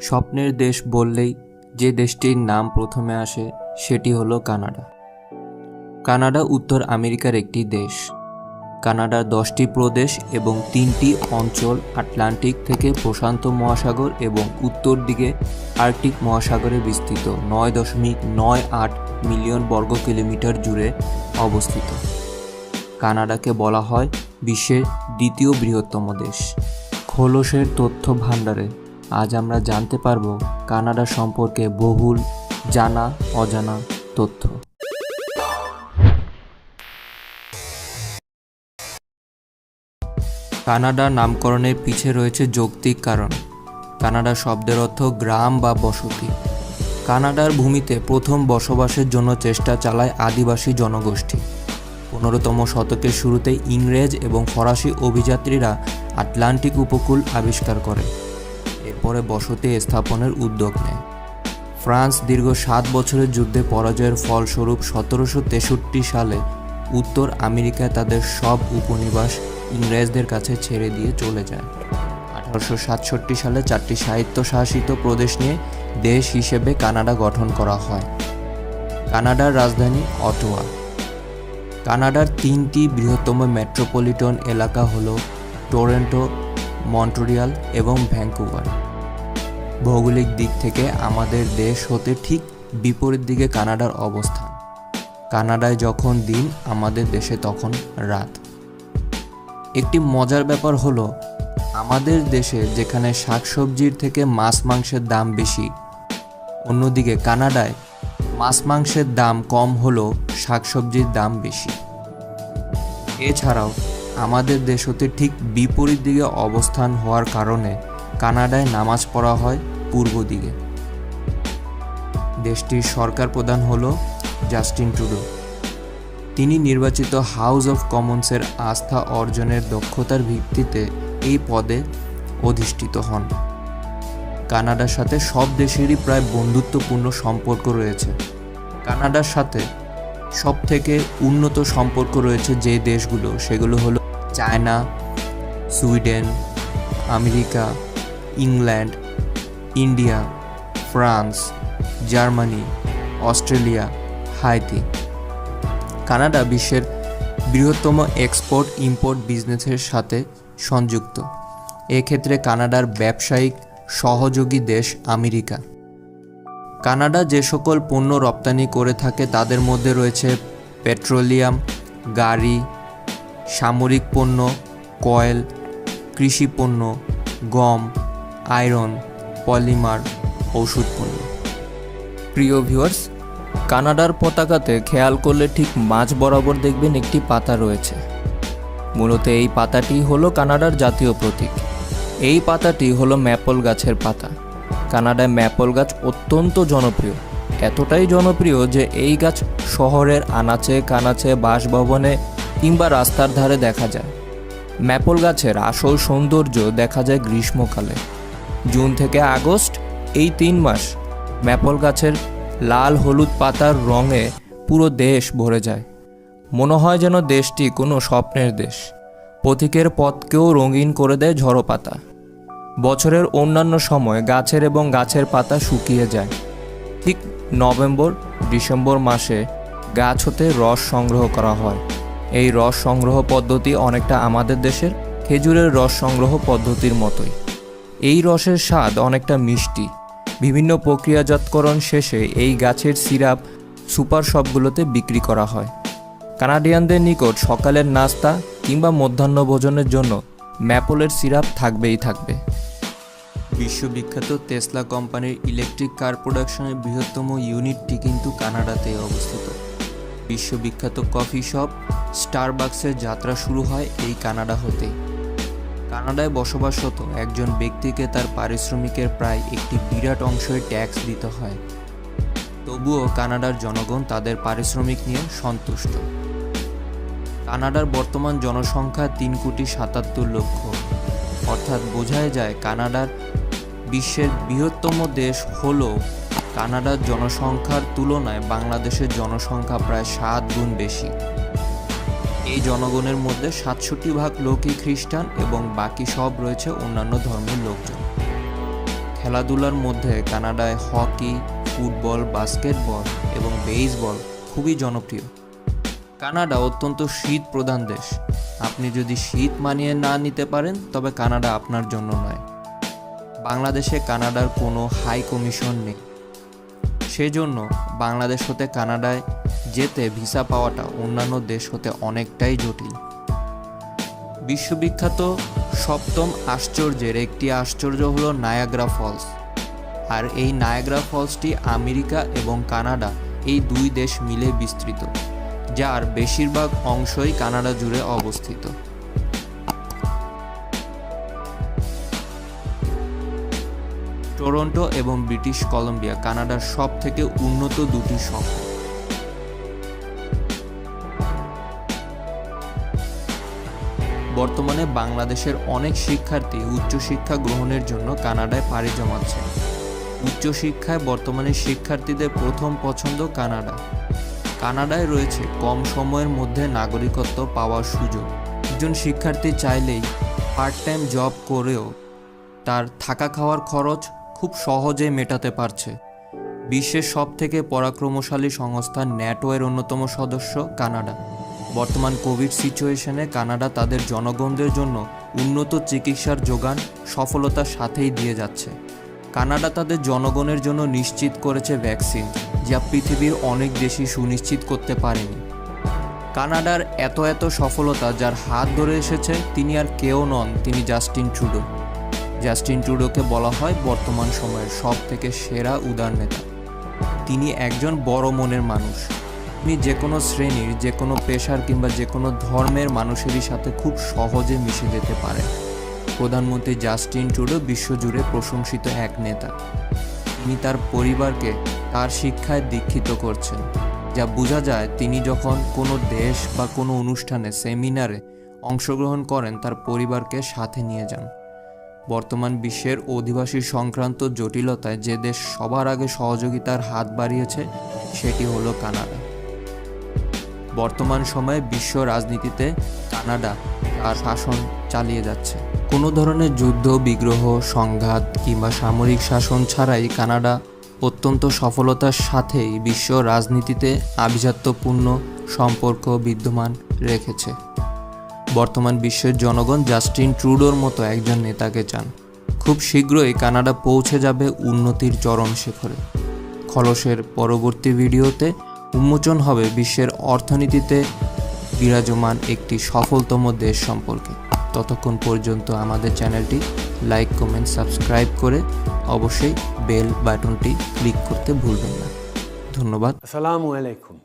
স্বপ্নের দেশ বললেই যে দেশটির নাম প্রথমে আসে সেটি হলো কানাডা। কানাডা উত্তর আমেরিকার একটি দেশ। কানাডার 10টি প্রদেশ এবং 3টি অঞ্চল আটলান্টিক থেকে প্রশান্ত মহাসাগর এবং উত্তর দিকে আর্কটিক মহাসাগরে বিস্তৃত 9.98 মিলিয়ন বর্গ কিলোমিটার জুড়ে অবস্থিত। কানাডাকে বলা হয় বিশ্বের দ্বিতীয় বৃহত্তম দেশ। খোলসের তথ্য ভাণ্ডারে আজ আমরা জানতে পারব কানাডা সম্পর্কে বহুল জানা অজানা তথ্য। কানাডা নামকরণের পিছে রয়েছে যৌক্তিক কারণ। কানাডা শব্দের অর্থ গ্রাম বা বসতি। কানাডার ভূমিতে প্রথম বসবাসের জন্য চেষ্টা চালায় আদিবাসী জনগোষ্ঠী। 15তম শতকের শুরুতে ইংরেজ এবং ফরাসি অভিযাত্রীরা আটলান্টিক উপকূল আবিষ্কার করে। এরপরে বসতি স্থাপনের উদ্যোগ নেয়। ফ্রান্স দীর্ঘ 7 বছরের যুদ্ধে পরাজয়ের ফলস্বরূপ 1763 সালে উত্তর আমেরিকায় তাদের সব উপনিবাস ইংরেজদের কাছে ছেড়ে দিয়ে চলে যায়। 1867 সালে 4টি স্বায়ত্তশাসিত প্রদেশ নিয়ে দেশ হিসেবে কানাডা গঠন করা হয়। কানাডার রাজধানী অটোয়া। কানাডার 3টি বৃহত্তম মেট্রোপলিটন এলাকা হল টরন্টো, মন্ট্রিয়াল এবং ভ্যাঙ্কুভার। ভৌগোলিক দিক থেকে আমাদের দেশ হতে ঠিক বিপরীত দিকে কানাডার অবস্থান। কানাডায় যখন দিন, আমাদের দেশে তখন রাত। একটি মজার ব্যাপার হলো, আমাদের দেশে যেখানে শাকসবজির থেকে মাছ মাংসের দাম বেশি, অন্যদিকে কানাডায় মাছ মাংসের দাম কম হলেও শাকসবজির দাম বেশি। এছাড়াও আমাদের দেশ হতে ঠিক বিপরীত দিকে অবস্থান হওয়ার কারণে কানাডায় নামাজ পড়া হয় পূর্ব দিকে। দেশটির সরকার প্রধান হলো জাস্টিন ট্রুডো। তিনি নির্বাচিত হাউস অফ কমন্সের আস্থা অর্জনের দক্ষতার ভিত্তিতে এই পদে অধিষ্ঠিত হন। কানাডার সাথে সব দেশেরই প্রায় বন্ধুত্বপূর্ণ সম্পর্ক রয়েছে। কানাডার সাথে সবথেকে উন্নত সম্পর্ক রয়েছে যে দেশগুলো, সেগুলো হলো China, Sweden, America, England, India, France, Germany, Australia, Haiti. Canada বিশ্বের বৃহত্তম এক্সপোর্ট ইম্পোর্ট বিজনেসের সাথে সংযুক্ত। এক্ষেত্রে কানাডার ব্যবসায়িক সহযোগী দেশ আমেরিকা। কানাডা যে সকল পণ্য রপ্তানি করে থাকে তাদের মধ্যে রয়েছে পেট্রোলিয়াম, গাড়ি, সামরিক পণ্য, কয়েল, কৃষি পণ্য, গম, আয়রন, পলিমার, ওষুধ পণ্য। প্রিয় ভিউয়ার্স, কানাডার পতাকাতে খেয়াল করলে ঠিক মাঝ বরাবর দেখবেন একটি পাতা রয়েছে। মূলত এই পাতাটি হলো কানাডার জাতীয় প্রতীক। এই পাতাটি হলো ম্যাপল গাছের পাতা। কানাডায় ম্যাপল গাছ অত্যন্ত জনপ্রিয়, এতটাই জনপ্রিয় যে এই গাছ শহরের আনাচে কানাচে, বাসভবনে কিংবা রাস্তার ধারে দেখা যায়। ম্যাপল গাছের আসল সৌন্দর্য দেখা যায় গ্রীষ্মকালে। জুন থেকে আগস্ট, এই 3 মাস ম্যাপল গাছের লাল হলুদ পাতার রঙে পুরো দেশ ভরে যায়। মনে হয় যেন দেশটি কোনো স্বপ্নের দেশ। পথিকের পথকেও রঙিন করে দেয় ঝড়ো পাতা। বছরের অন্যান্য সময় গাছের এবং গাছের পাতা শুকিয়ে যায়। ঠিক নভেম্বর ডিসেম্বর মাসে গাছ হতে রস সংগ্রহ করা হয়। এই রস সংগ্রহ পদ্ধতি অনেকটা আমাদের দেশের খেজুরের রস সংগ্রহ পদ্ধতির মতোই। এই রসের স্বাদ অনেকটা মিষ্টি। বিভিন্ন প্রক্রিয়াজাতকরণ শেষে এই গাছের সিরাপ সুপার শপগুলোতে বিক্রি করা হয়। কানাডিয়ানদের নিকট সকালের নাস্তা কিংবা মধ্যাহ্নভোজনের জন্য ম্যাপলের সিরাপ থাকবেই থাকবে। বিশ্ববিখ্যাত টেসলা কোম্পানির ইলেকট্রিক কার প্রোডাকশনের বৃহত্তম ইউনিটটি কিন্তু কানাডাতে অবস্থিত। বিশ্ববিখ্যাত কফি শপ স্টারবাকসের যাত্রা শুরু হয় এই কানাডা হতেই। কানাডায় বসবাসরত একজন ব্যক্তিকে তার পারিশ্রমিকের প্রায় একটি বিরাট অংশই ট্যাক্স দিতে হয়। তবুও কানাডার জনগণ তাদের পারিশ্রমিক নিয়ে সন্তুষ্ট। কানাডার বর্তমান জনসংখ্যা 3,77,00,000, অর্থাৎ বোঝাই যায় কানাডার বিশ্বের বৃহত্তম দেশ হলেও কানাডার জনসংখ্যার তুলনায় বাংলাদেশের জনসংখ্যা প্রায় 7 গুণ বেশি। এই জনগণের মধ্যে 67% লোকই খ্রিস্টান এবং বাকি সব রয়েছে অন্যান্য ধর্মের লোকজন। খেলাধুলার মধ্যে কানাডায় হকি, ফুটবল, বাস্কেটবল এবং বেসবল খুবই জনপ্রিয়। কানাডা অত্যন্ত শীত প্রধান দেশ। আপনি যদি শীত মানিয়ে না নিতে পারেন তবে কানাডা আপনার জন্য নয়। বাংলাদেশে কানাডার কোনো হাই কমিশন নেই, সেজন্য বাংলাদেশ হতে কানাডায় যেতে ভিসা পাওয়াটা অন্যান্য দেশ হতে অনেকটাই জটিল। বিশ্ববিখ্যাত সপ্তম আশ্চর্যের একটি আশ্চর্য হলো নায়াগ্রা ফলস। আর এই নায়াগ্রা ফলসটি আমেরিকা এবং কানাডা এই দুই দেশ মিলে বিস্তৃত, যার বেশিরভাগ অংশই কানাডা জুড়ে অবস্থিত। টরন্টো এবং ব্রিটিশ কলম্বিয়া কানাডার সবথেকে উন্নত দুটি শহর। বর্তমানে বাংলাদেশের অনেক শিক্ষার্থী উচ্চশিক্ষা গ্রহণের জন্য কানাডায় পাড়ি জমাচ্ছে। উচ্চশিক্ষায় বর্তমানে শিক্ষার্থীদের প্রথম পছন্দ কানাডা। কানাডায় রয়েছে কম সময়ের মধ্যে নাগরিকত্ব পাওয়ার সুযোগ। একজন শিক্ষার্থী চাইলেই পার্ট টাইম জব করেও তার থাকা খাওয়ার খরচ খুব সহজেই মেটাতে পারছে। বিশ্বের সবথেকে পরাক্রমশালী সংস্থা ন্যাটোর অন্যতম সদস্য কানাডা। বর্তমান কোভিড সিচুয়েশনে কানাডা তাদের জনগণদের জন্য উন্নত চিকিৎসার যোগান সফলতার সাথেই দিয়ে যাচ্ছে। কানাডা তাদের জনগণের জন্য নিশ্চিত করেছে ভ্যাকসিন, যা পৃথিবীর অনেক দেশই সুনিশ্চিত করতে পারেনি। কানাডার এত সফলতা যার হাত ধরে এসেছে তিনি আর কেউ নন, তিনি জাস্টিন ট্রুডো। জাস্টিন ট্রুডোকে বলা হয় বর্তমান সময়ের সবথেকে সেরা উদার নেতা। তিনি একজন বড় মনের মানুষ। তিনি যে কোনো শ্রেণীর, যে কোনো পেশার কিংবা যে কোনো ধর্মের মানুষেরই সাথে খুব সহজে মিশে যেতে পারেন। প্রধানমন্ত্রী জাস্টিন ট্রুডো বিশ্বজুড়ে প্রশংসিত এক নেতা। তিনি তার পরিবারকে তার শিক্ষায় দীক্ষিত করছেন, যা বোঝা যায় তিনি যখন কোনো দেশ বা কোনো অনুষ্ঠানে, সেমিনারে অংশগ্রহণ করেন তার পরিবারকে সাথে নিয়ে যান। বর্তমান বিশ্বের অধিবাসী সংক্রান্ত জটিলতায় যে দেশ সবার আগে সহযোগিতার হাত বাড়িয়েছে সেটি হলো কানাডা। বর্তমান সময়ে বিশ্ব রাজনীতিতে কানাডা তার শাসন চালিয়ে যাচ্ছে। কোনো ধরনের যুদ্ধ, বিগ্রহ, সংঘাত কিংবা সামরিক শাসন ছাড়াই কানাডা অত্যন্ত সফলতার সাথেই বিশ্ব রাজনীতিতে আভিজাত্যপূর্ণ সম্পর্ক বিদ্যমান রেখেছে। বর্তমান বিশ্বের জনগণ জাস্টিন ট্রুডোর মতো একজন নেতাকে চান। খুব শীঘ্রই কানাডা পৌঁছে যাবে উন্নতির চরম শিখরে। খলসের পরবর্তী ভিডিওতে উন্মোচন হবে বিশ্বের অর্থনীতিতে বিরাজমান একটি সফলতম দেশ সম্পর্কে। ততক্ষণ পর্যন্ত আমাদের চ্যানেলটি লাইক, কমেন্ট, সাবস্ক্রাইব করে অবশ্যই বেল বাটনটি ক্লিক করতে ভুলবেন না। ধন্যবাদ। আসসালামু আলাইকুম।